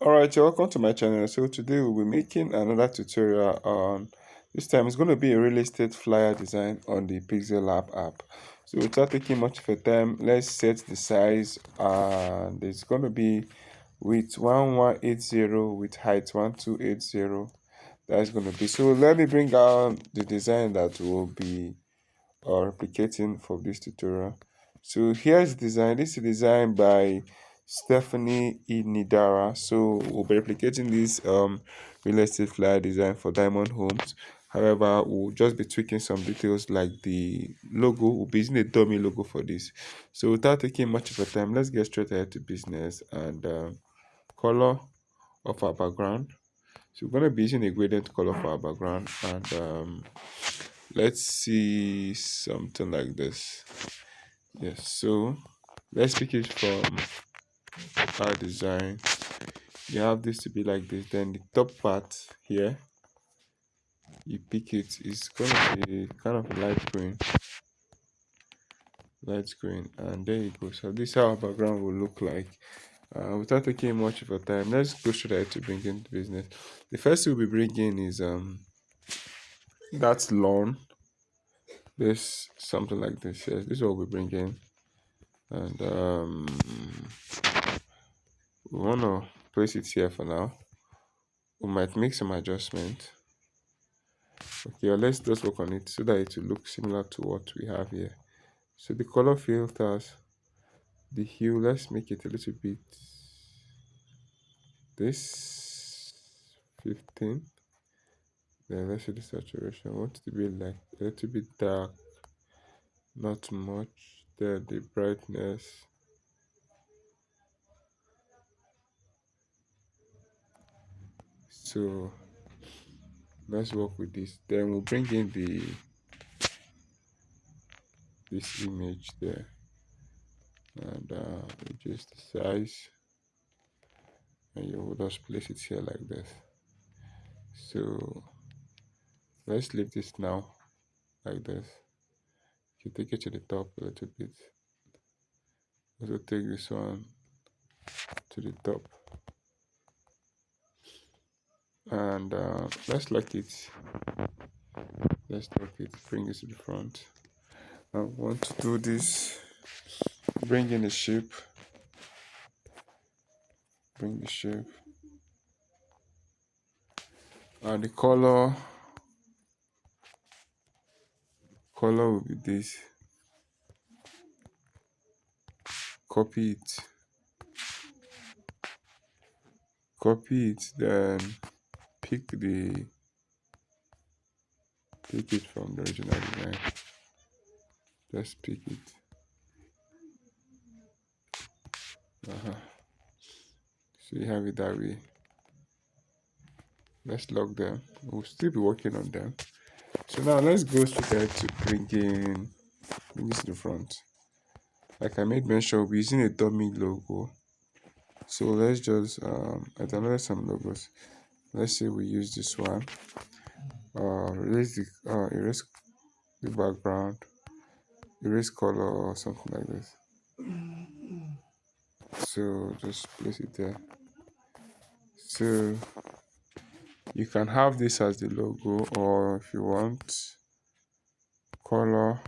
Alright, you're welcome to my channel. So today we'll be making another tutorial on, this time it's going to be a real estate flyer design on the Pixellab app. So without taking much of your time, let's set the size, and it's going to be with 1180 with height 1280. That's going to be, so let me bring out the design that will be replicating for this tutorial. So here's the design. This is designed by Stephanie Iniidara. So we'll be replicating this real estate flyer design for Diamond Homes. However, we'll just be tweaking some details like the logo. We'll be using a dummy logo for this. So without taking much of a time, let's get straight ahead to business. And color of our background. So we're going to be using a gradient color for our background, and let's see something like this. Yes, so let's pick it from our design. You have this to be like this, then the top part here, you pick it, it's gonna be kind of light green, and there you go. So this is how our background will look like. Without taking much of a time, let's go straight ahead to bring in the business. The first thing we'll be bringing is that's lawn. This something like this. Yes, this is what we'll be bringing. And we want to place it here for now. We might make some adjustment. Okay, let's just work on it so that it will look similar to what we have here. So the color filters, the hue, let's make it a little bit this 15. Then let's see the saturation. I want it to be like a little bit dark, not much. Then the brightness, so let's work with this. Then we'll bring in this image there, and reduce the size, and you will just place it here like this. So let's leave this now like this. You take it to the top a little bit. Also take this one to the top, and let's lock it. Let's lock it. Bring it to the front. I want to do this. Bring in the shape. Bring the shape. And the color will be this. Copy it. Then pick it from the original design. Just pick it. So you have it that way. Let's lock them. We'll still be working on them. So now let's go straight ahead to bring this to the front. Like I made mention, we'll be using a dummy logo. So let's just analyze some logos. Let's say we use this one. Erase the background, erase color or something like this. So just place it there. So you can have this as the logo, or if you want, color.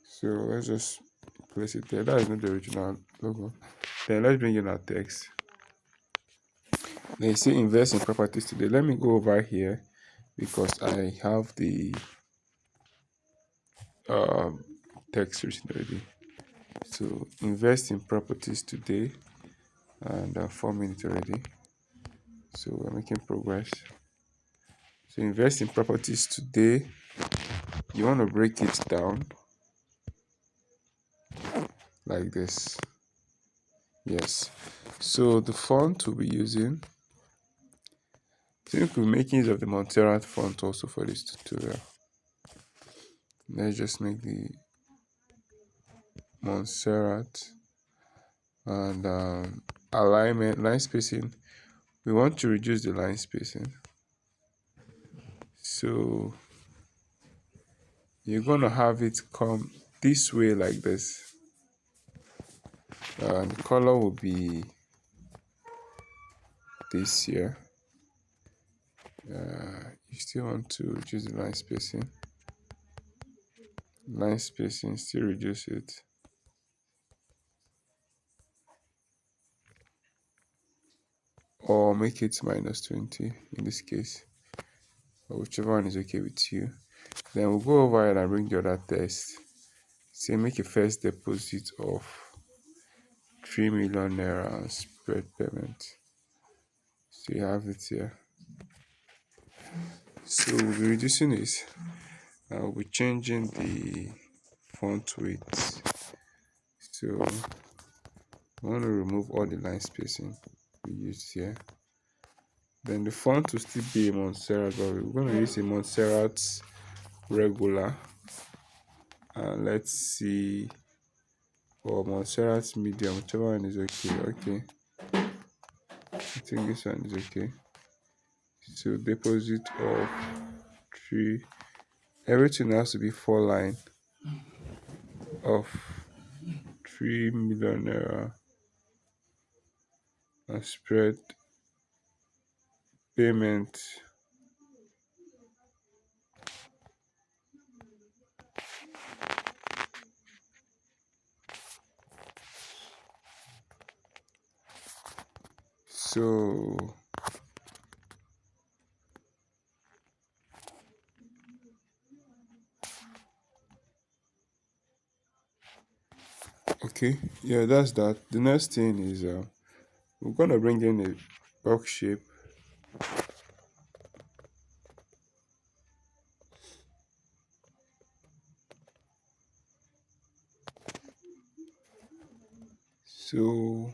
So let's just place it there. That is not the original logo. Then let's bring in our text. They say invest in properties today. Let me go over here because I have the text written already. So invest in properties today, and 4 minutes already. So we're making progress. So invest in properties today. You want to break it down like this. Yes. So the font we'll be using, I think we're making use of the Montserrat font also for this tutorial. Let's just make the Montserrat, and alignment, line spacing. We want to reduce the line spacing. So you're gonna have it come this way like this. The color will be this here. You still want to reduce the line spacing. Still reduce it. Or make it -20 in this case, or whichever one is okay with you. Then we'll go over it and bring the other test. Say make a first deposit of 3 million naira and spread payment. So you have it here. So we'll be reducing it. We'll be changing the font weight. So we want to remove all the line spacing we used here. Then the font will still be a Montserrat, but we're going to use a Montserrat regular. And let's see, or Montserrat medium, whichever one is okay. Okay, I think this one is okay. So deposit of 3. Everything has to be 4 line of 3 million naira and spread payment. So okay, yeah, that's that. The next thing is we're gonna bring in a box shape. So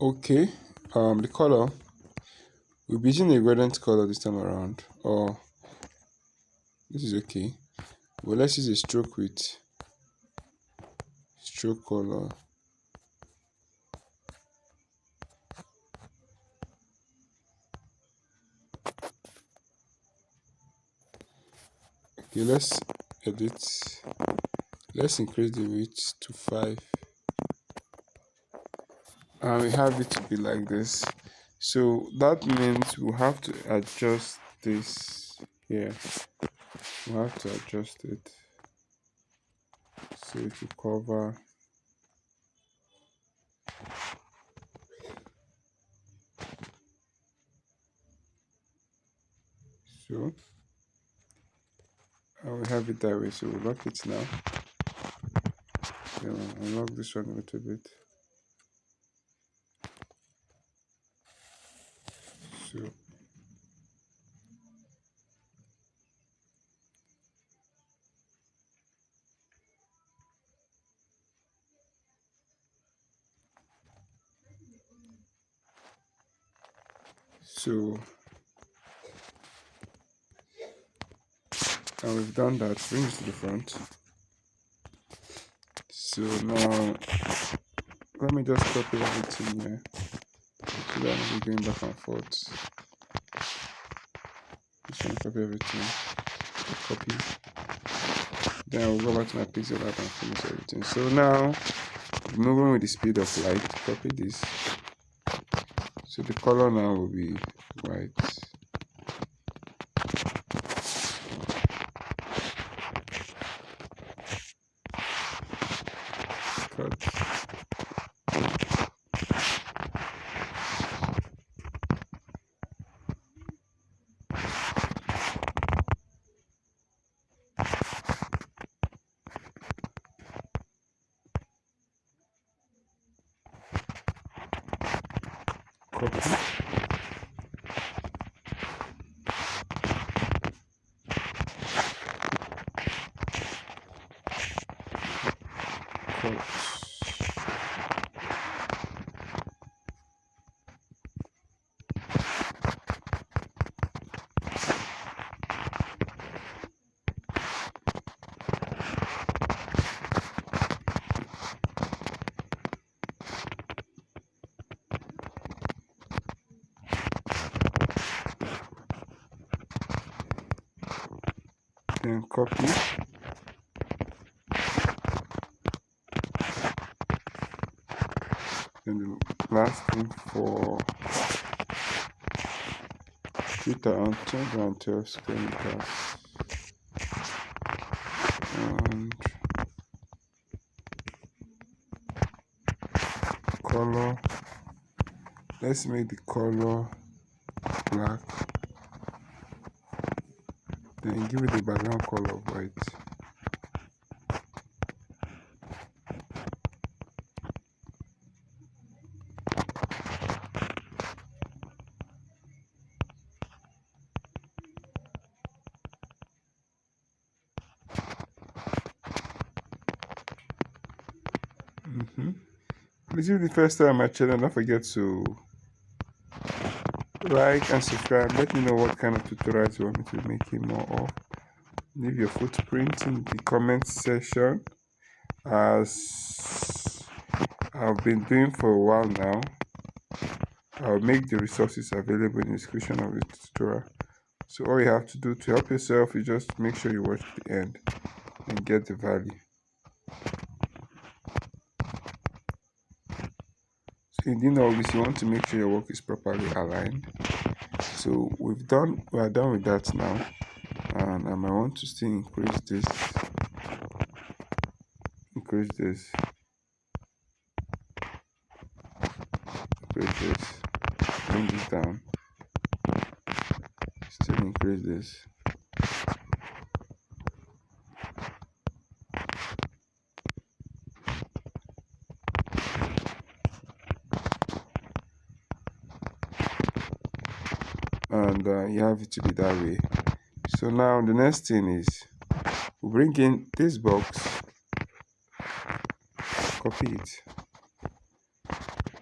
okay, the color, we'll be using a gradient color this time around, or this is okay. Well, let's use a stroke with stroke color. Okay, let's edit. Let's increase the width to 5. And we have it to be like this. So that means we'll have to adjust this here. We'll have to adjust it so it will cover. So I will have it that way. So we'll lock it now. Then we'll unlock this one a little bit. So and we've done that. Bring it to the front. So now let me just copy everything here so that I'm not going back and forth. Just want to copy everything. Copy. Then I'll go back to my Pixellab and finish everything. So now, moving with the speed of light, copy this. So the color now will be white. Cut. Copy. Cut. then copy, then the last thing for fit around 212 square meters, and color, let's make the color black, then give it the background color of white. This is the first time on my channel. Don't forget to like and subscribe. Let me know what kind of tutorials you want me to make more of. Leave your footprint in the comment section, as I've been doing for a while now. I'll make the resources available in the description of the tutorial. So all you have to do to help yourself is just make sure you watch the end and get the value. So in doing all this, you want to make sure your work is properly aligned. So we are done with that now, and I might want to still increase this, bring this down, still increase this. And you have it to be that way. So now the next thing is we bring in this box, copy it,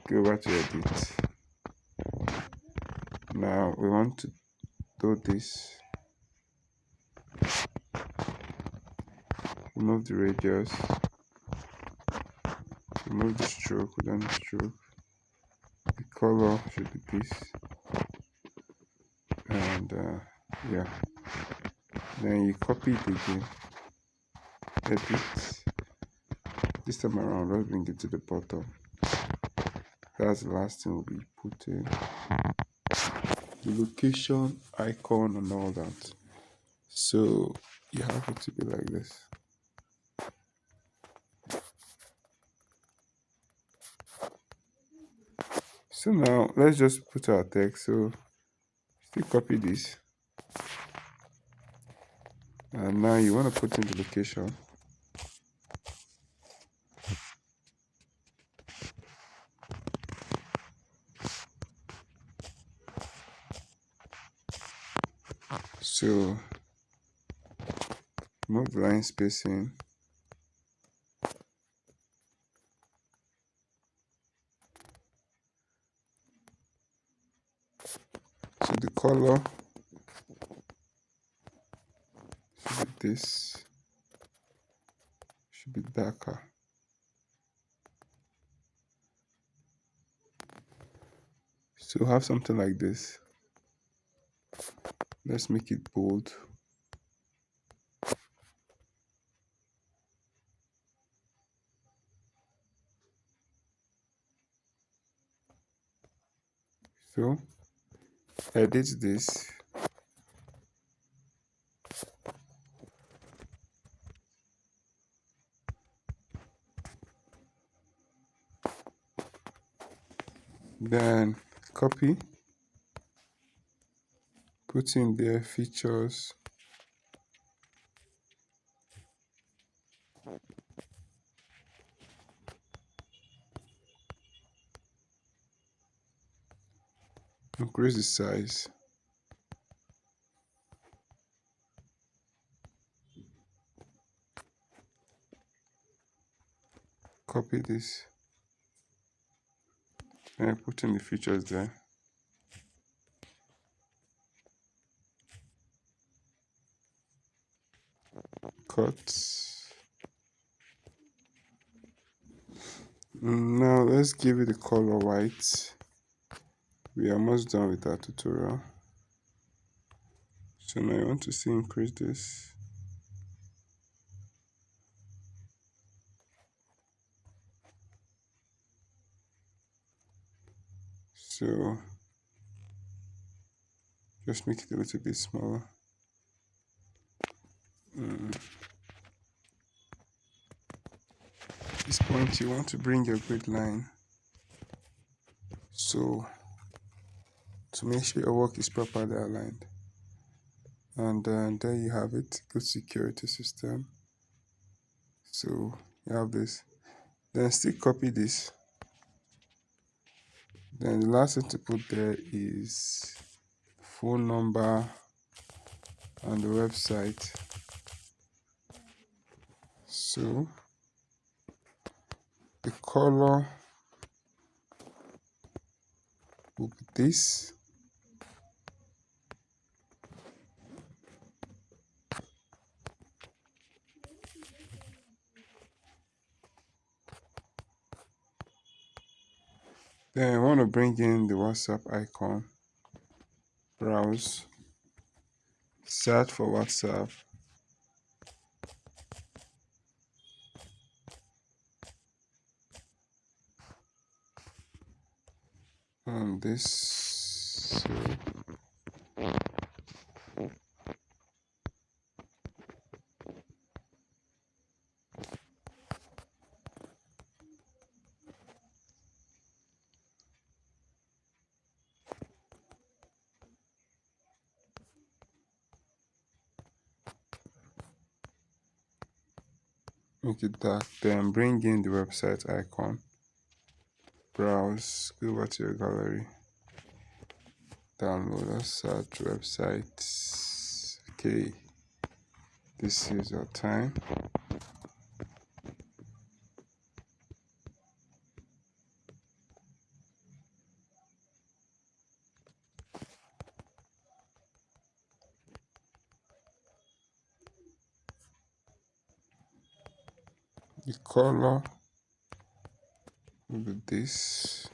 go over to edit. Now we want to do this, remove the radius, remove the stroke, within the stroke, the color should be this, and yeah, then you copy it again, edit. This time around, let's bring it to the bottom. That's the last thing we'll be putting, the location icon and all that. So you have it to be like this. So now let's just put our text. So still copy this, and now you want to put in the location. So move the line spacing, so the color should be this, should be darker. So have something like this. Let's make it bold. So edit this, then copy, put in their features, increase the size, copy this, and put in the features there. Cut. Now let's give it the color white. We are almost done with our tutorial. So now I want to see increase this. So just make it a little bit smaller. At this point, you want to bring your grid line. So to make sure your work is properly aligned. And there you have it. Good security system. So you have this. Then still copy this. Then the last thing to put there is phone number and the website. So the color will be this. Then I want to bring in the WhatsApp icon. Browse. Search for WhatsApp. And this. So make it dark. Then bring in the website icon. Browse. Go over to your gallery. Download or search websites. Okay. This is our time. The color will be this.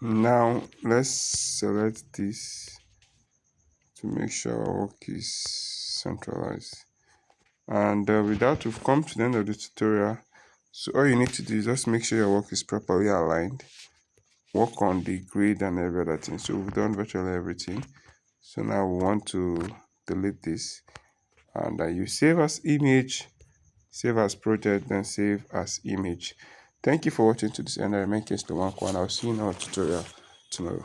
Now let's select this to make sure our work is centralized. And with that, we've come to the end of the tutorial. So all you need to do is just make sure your work is properly aligned. Work on the grid and every other thing. So we've done virtually everything. So now we want to delete this. And you save as image, save as project, then save as image. Thank you for watching to this end. I remain Kingsley. I'll see you in our tutorial tomorrow.